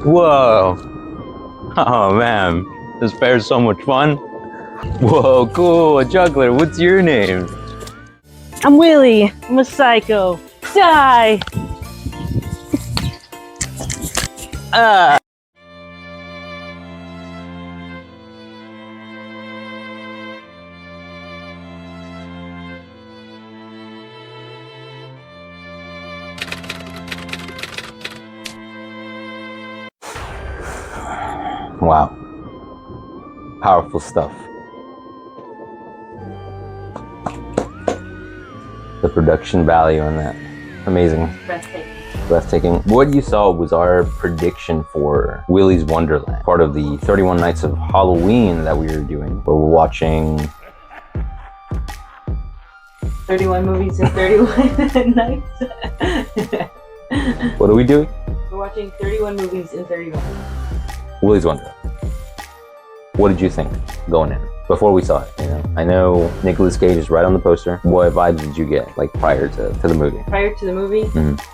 Whoa. Oh man, this fair's so much fun. Whoa, cool. A juggler. What's your name? I'm Willie. I'm a psycho. Die! Wow. Powerful stuff. The production value on that. Amazing. Breathtaking. What you saw was our prediction for Willy's Wonderland, part of the 31 Nights of Halloween that we were doing. But we're watching 31 movies in 31 nights. What are we doing? We're watching 31 movies in 31. Willy's Wonderland. What did you think going in before we saw it? You know, I know Nicolas Cage is right on the poster. What vibes did you get like prior to the movie? Prior to the movie,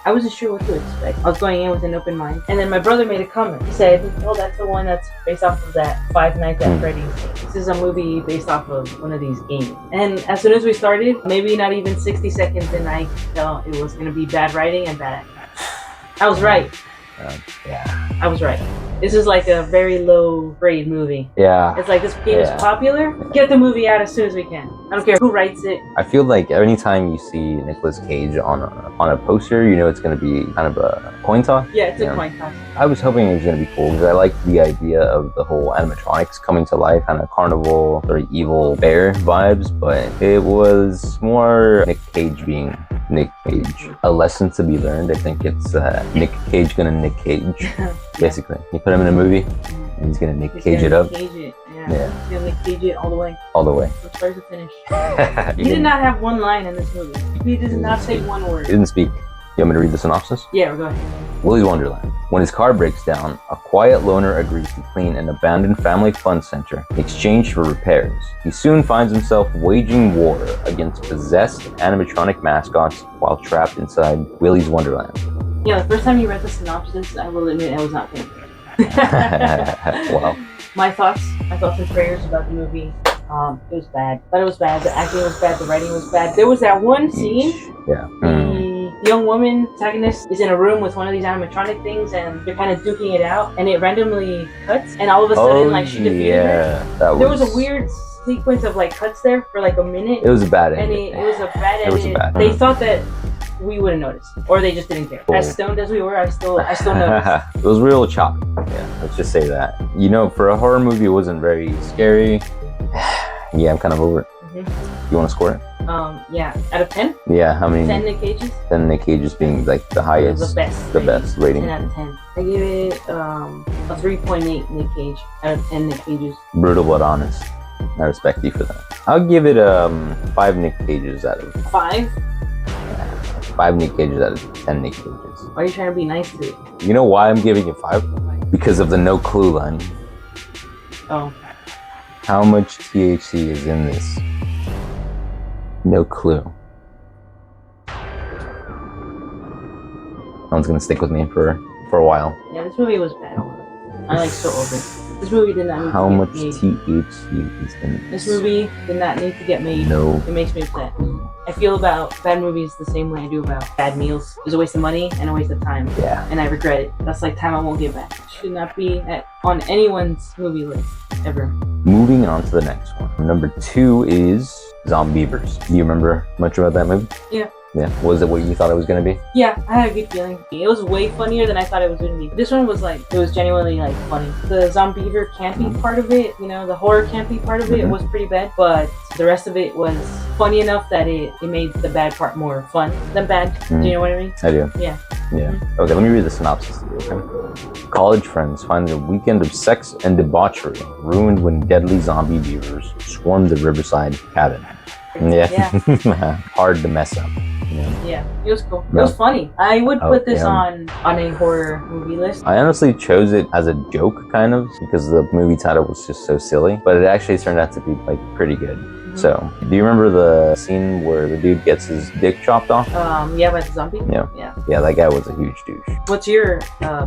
I wasn't sure what to expect. I was going in with an open mind, and then my brother made a comment. He said, "Oh, that's the one that's based off of that Five Nights at Freddy's. This is a movie based off of one of these games." And as soon as we started, maybe not even 60 seconds in, I could tell it was going to be bad writing and bad acting. I was right. Yeah. I was right. This is like a very low grade movie. Yeah. It's like this game is popular. Get the movie out as soon as we can. I don't care who writes it. I feel like anytime you see Nicolas Cage on a poster, you know it's going to be kind of a coin toss. Yeah, it's a coin toss. I was hoping it was going to be cool because I liked the idea of the whole animatronics coming to life, kind of carnival, sort of evil bear vibes, but it was more Nick Cage being Nick Cage. A lesson to be learned. I think it's Nick Cage gonna Nick Cage, basically. You put him in a movie, and he's gonna Nick Cage it up. Cage it. Yeah. He's gonna Nick Cage it all the way. All the way. From start to finish. He did not have one line in this movie. He did not say one word. He didn't speak. You want me to read the synopsis? Yeah, go ahead. Willy's Wonderland. When his car breaks down, a quiet loner agrees to clean an abandoned family fun center in exchange for repairs. He soon finds himself waging war against possessed animatronic mascots while trapped inside Willy's Wonderland. Yeah, the first time you read the synopsis, I will admit I was not paying Wow. My thoughts and prayers about the movie. It was bad. Thought it was bad. The acting was bad. The writing was bad. There was that one scene. Yeah. The young woman protagonist is in a room with one of these animatronic things, and they're kind of duking it out, and it randomly cuts, and all of a sudden, like she defeated her. There was a weird sequence of like cuts there for like a minute. It was a bad and edit. it was a bad edit. They thought that we wouldn't notice, or they just didn't care. As stoned as we were, I still noticed. It was real choppy. Yeah, let's just say that. You know, for a horror movie, it wasn't very scary. Yeah, I'm kind of over it. You want to score it? Yeah, out of 10? Yeah, how many? 10 Nick Cages? 10 Nick Cages being like the highest. The best rating. 10 out of 10. I give it a 3.8 Nick Cage out of 10 Nick Cages. Brutal but honest. I respect you for that. I'll give it 5 Nick Cages out of 5? 5 Nick Cages out of 10 Nick Cages. Why are you trying to be nice to it? You know why I'm giving it 5? Because of the no clue line. Oh. How much THC is in this? No clue. That one's gonna stick with me for a while. Yeah, this movie was bad. I'm like so over it. This movie did not need How to much get made. THC is in This movie did not need to get made. No. It makes me upset. I feel about bad movies the same way I do about bad meals. It's a waste of money and a waste of time. Yeah. And I regret it. That's like time I won't get back. It should not be on anyone's movie list, ever. Moving on to the next one. Number 2 is Beavers. Do you remember much about that movie? Yeah. Yeah. Was it what you thought it was gonna be? Yeah, I had a good feeling. It was way funnier than I thought it was gonna be. This one was like, it was genuinely like funny. The Beaver campy part of it, you know, the horror campy part of it was pretty bad, but the rest of it was funny enough that it made the bad part more fun than bad. Do you know what I mean? I do. Yeah. Yeah. Okay, let me read the synopsis to you, okay? College friends find their weekend of sex and debauchery ruined when deadly zombie beavers swarm the riverside cabin. Yeah. Hard to mess up. Yeah, it was cool. It was funny. I would put this on a horror movie list. I honestly chose it as a joke, kind of, because the movie title was just so silly. But it actually turned out to be like pretty good. So, do you remember the scene where the dude gets his dick chopped off? Yeah, by the zombie? Yeah. Yeah. Yeah, that guy was a huge douche. What's your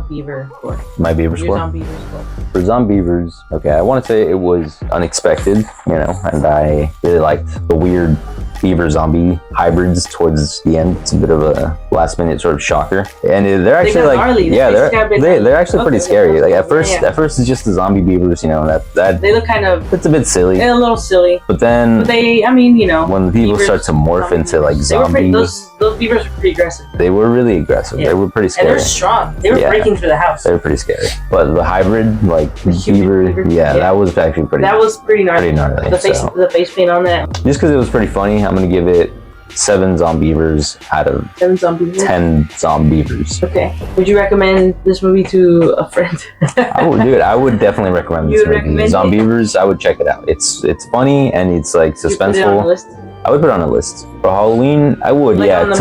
beaver score? My beaver Your score? zombie beaver score. For Zombievers, okay, I want to say it was unexpected, you know, and I really liked the weird beaver zombie hybrids towards the end. It's a bit of a last minute sort of shocker, and they're actually like, gnarly. yeah, they're actually pretty scary. Like at first it's just the zombie beavers, you know, that they look kind of, it's a bit silly. They're a little silly, but then they, I mean, you know, when the people start to morph into like zombies, those beavers were pretty aggressive. They were really aggressive. Yeah. They were pretty scary. And they're strong. They were breaking through the house. They were pretty scary. But the hybrid, like the beaver, that was actually pretty. That was pretty gnarly. The face paint on that. Just because it was pretty funny, I'm gonna give it 7 Zombievers out of 10 Zombievers. Okay. Would you recommend this movie to a friend? I would definitely recommend this movie. Zombievers, I would check it out. It's funny and it's like suspenseful. I would put it on a list for Halloween. I would, like I would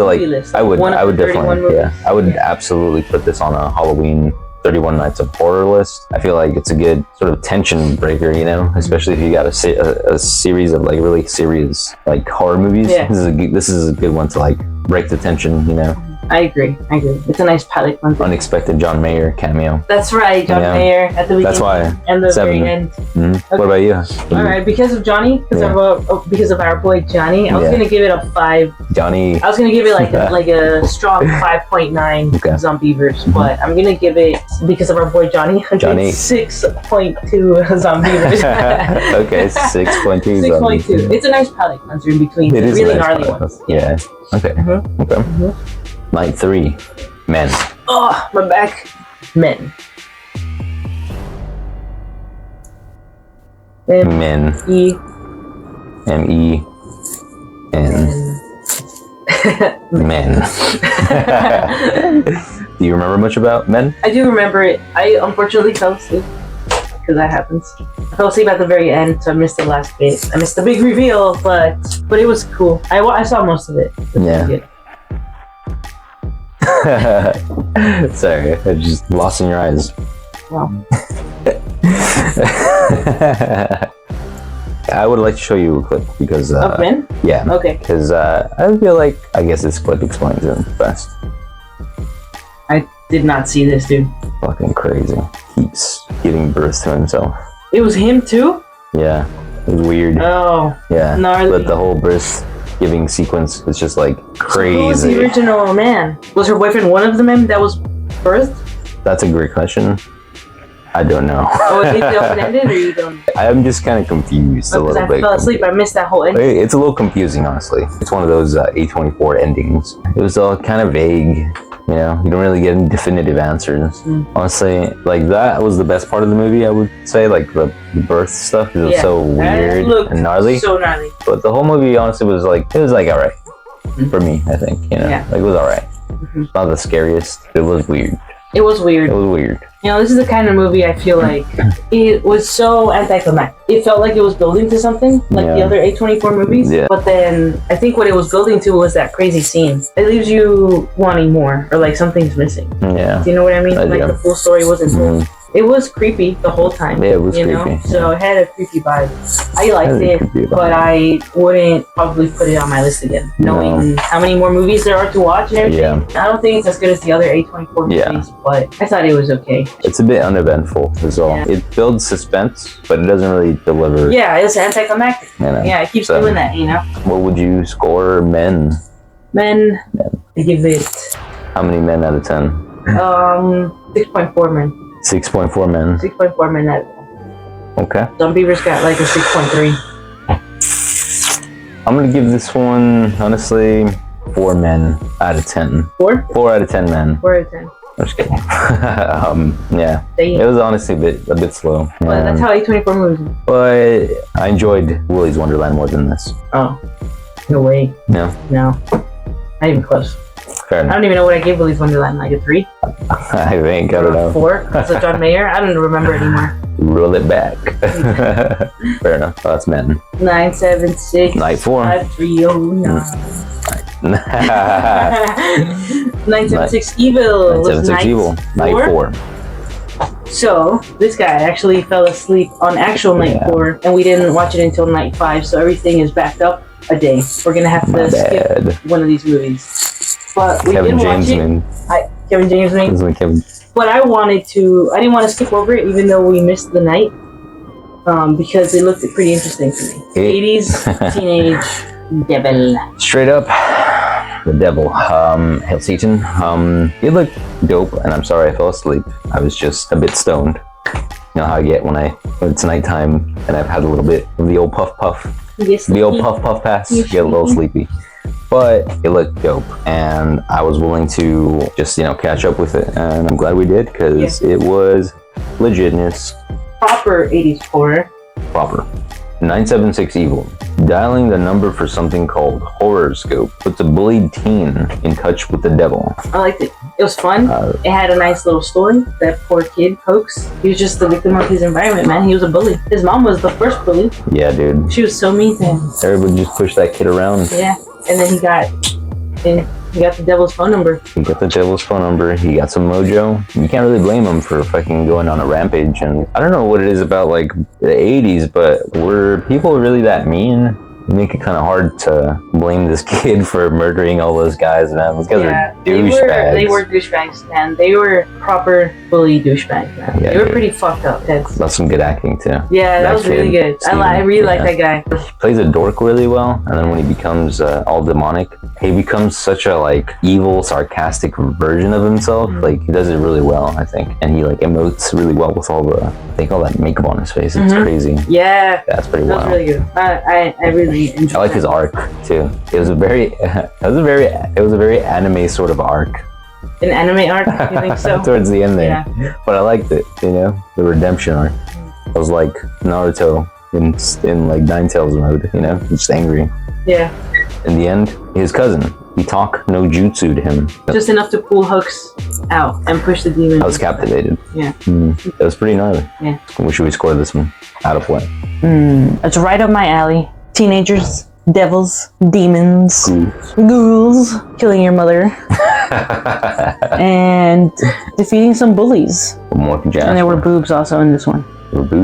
definitely, I would absolutely put this on a Halloween 31 Nights of Horror list. I feel like it's a good sort of tension breaker, you know, especially if you got a series of like really serious like horror movies. Yeah. This is a good one to like break the tension, you know. I agree. It's a nice palate cleanser. Unexpected John Mayer cameo. That's right, John Mayer at the beginning. That's why. And the very end. Mm-hmm. Okay. What about you? All right, because of Johnny, because of our boy Johnny, I was gonna give it a 5. Johnny. I was gonna give it like a strong 5.9 Zombievers, but I'm gonna give it, because of our boy Johnny, 6.2 Zombievers. Okay, 6.2. 6.2. It's a nice palate cleanser in between the really gnarly ones. Yeah. Okay. Mm-hmm. Okay. Mm-hmm. Night 3, Men. Oh, my back. Men. Men. M-E-N. Men. Do you remember much about Men? I do remember it. I unfortunately fell asleep, because that happens. I fell asleep at the very end, so I missed the last bit. I missed the big reveal, but it was cool. I saw most of it. Yeah. Sorry, I just lost in your eyes. Wow. I would like to show you a clip because of Men? Yeah. Okay. Because I feel like this clip explains it best. I did not see this, dude. Fucking crazy. Keeps giving birth to himself. It was him too? Yeah. It was weird. Oh. Yeah. Gnarly. But the whole birth giving sequence was just like crazy. Who was the original man? Was her boyfriend one of the men that was birthed? That's a great question. I don't know. Oh, is it open-ended or you don't? I'm just kind of confused a little bit. I fell asleep. I missed that whole ending. It's a little confusing, honestly. It's one of those A24 endings. It was all kind of vague. You know, you don't really get any definitive answers. Honestly, like that was the best part of the movie, I would say. Like the birth stuff is so weird and gnarly. So gnarly. But the whole movie, honestly, was like alright for me. I think, you know, like it was alright. Not the scariest. It was weird. It was weird. It was weird. You know, this is the kind of movie I feel like it was so anticlimactic. It felt like it was building to something, like the other A24 movies. Yeah. But then I think what it was building to was that crazy scene. It leaves you wanting more, or like something's missing. Yeah. Do you know what I mean? Like the full story wasn't told. It was creepy the whole time. Yeah, it was creepy. So it had a creepy vibe. I liked it, but I wouldn't probably put it on my list again, knowing how many more movies there are to watch and everything. Yeah. I don't think it's as good as the other A24 movies, but I thought it was okay. It's a bit uneventful is all. Yeah. It builds suspense, but it doesn't really deliver. Yeah, it's anticlimactic. Yeah, it keeps doing that, you know. What would you score Men? Men. I give it... How many Men out of 10? 6.4 Men. 6.4 Men. 6.4 Men out of 10. Okay. Zombievers got like a 6.3. I'm gonna give this one, honestly, 4 Men out of 10. 4? 4 out of 10 Men. 4 out of 10. I'm just kidding. Yeah. It was honestly a bit slow. Well, that's how A24 moves. But I enjoyed Willy's Wonderland more than this. Oh. No way. No. No. Not even close. Fair enough. I don't even know what I gave Willy's Wonderland, like a 3? I think, I don't know. 4? Because of John Mayer? I don't remember anymore. Roll it back. Fair enough. Oh, that's Men. 976 Night 4. 5309. 976 Evil. 976 Evil. Night 4. So this guy actually fell asleep on actual night 4, and we didn't watch it until night 5. So everything is backed up a day. We're gonna have to skip one of these movies. But we did watch it. Kevin James, man. But I didn't want to skip over it, even though we missed the night, because it looked pretty interesting to me. 80s teenage devil. Straight up, the devil. Hail Satan. It looked dope, and I'm sorry I fell asleep. I was just a bit stoned. You know how I get when it's nighttime and I've had a little bit of the old puff. The old puff pass. Get a little sleepy. But it looked dope, and I was willing to just, catch up with it, and I'm glad we did, because it was legitness. Proper 80s horror. Proper. 976 Evil. Dialing the number for something called Horoscope puts a bullied teen in touch with the devil. I liked it. It was fun. It had a nice little story. That poor kid, Hoax. He was just the victim of his environment, man. He was a bully. His mom was the first bully. Yeah, dude. She was so mean to him. Everybody just pushed that kid around. Yeah. And then he got the devil's phone number. He got the devil's phone number. He got some mojo. You can't really blame him for fucking going on a rampage. And I don't know what it is about like the 80s, but were people really that mean? Make it kind of hard to blame this kid for murdering all those guys, man. Those guys are douchebags. They were douchebags, man. They were proper bully douchebags, man. Yeah, they were pretty fucked up. That's some good acting too. Yeah, that was really good. I really like that guy. He plays a dork really well, and then when he becomes all demonic, he becomes such a like evil, sarcastic version of himself. Like he does it really well, I think, and he like emotes really well with all that makeup on his face. It's crazy. Yeah, that's pretty wild. That was really good. I really enjoyed. I like his arc too. It was a very anime sort of arc. An anime arc? You think so? Towards the end there. Yeah. But I liked it, the redemption arc. I was like Naruto in like Ninetales mode, just angry. Yeah. In the end, his cousin, he talk no jutsu to him. Just enough to pull Hooks out and push the demon. I was captivated. Yeah. That was pretty gnarly. Yeah. What should we score this one? Out of what? It's right up my alley. Teenagers, devils, demons, ghouls, killing your mother, and defeating some bullies. And there were boobs also in this one.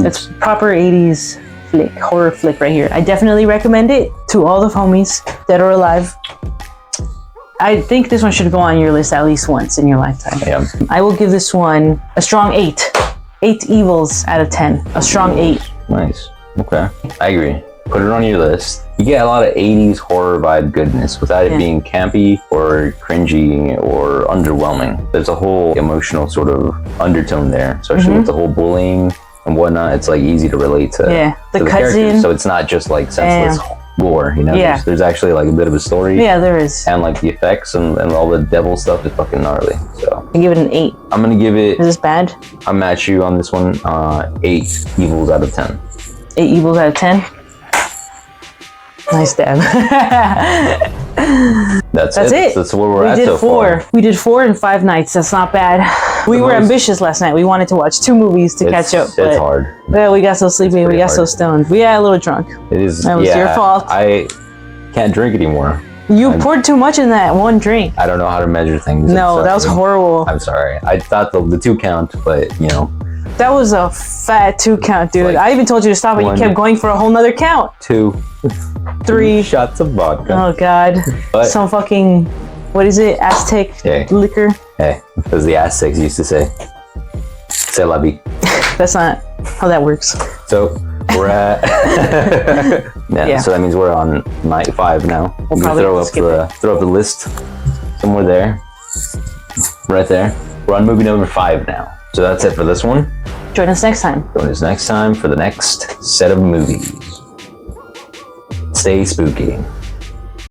It's proper 80s flick, horror flick right here. I definitely recommend it to all the homies that are alive. I think this one should go on your list at least once in your lifetime. Yeah. I will give this one a strong 8. 8 evils out of 10. A strong 8. Nice. Okay. I agree. Put it on your list. You get a lot of 80s horror vibe goodness without it being campy or cringy or underwhelming. There's a whole emotional sort of undertone there, especially with the whole bullying and whatnot. It's like easy to relate to. Yeah, the cousin. So it's not just like senseless gore, Yeah. There's actually like a bit of a story. Yeah, there is. And like the effects and all the devil stuff is fucking gnarly. So I give it an 8. I'm gonna give it. Is this bad? I'll match you on this one. 8 evils out of 10. 8 evils out of 10. Nice dab. That's it. That's where we're at so far. We did 4 in 5 nights. That's not bad. We were ambitious last night. We wanted to watch 2 movies to catch up. It's hard. Well, we got so sleepy. We got so stoned. We got a little drunk. It is. That was your fault. I can't drink anymore. You poured too much in that one drink. I don't know how to measure things. No, that was horrible. I'm sorry. I thought the 2 count, but That was a fat 2 count, dude. Like I even told you to stop, but you kept going for a whole nother count. 2. 3 shots of vodka. Oh God. But some fucking, what is it? Aztec liquor. Hey, as the Aztecs used to say. C'est la vie. That's not how that works. So we're at So that means we're on night 5 now. We'll probably throw up the list somewhere there. Right there. We're on movie number 5 now. So that's it for this one. Join us next time. Join us next time for the next set of movies. Stay spooky.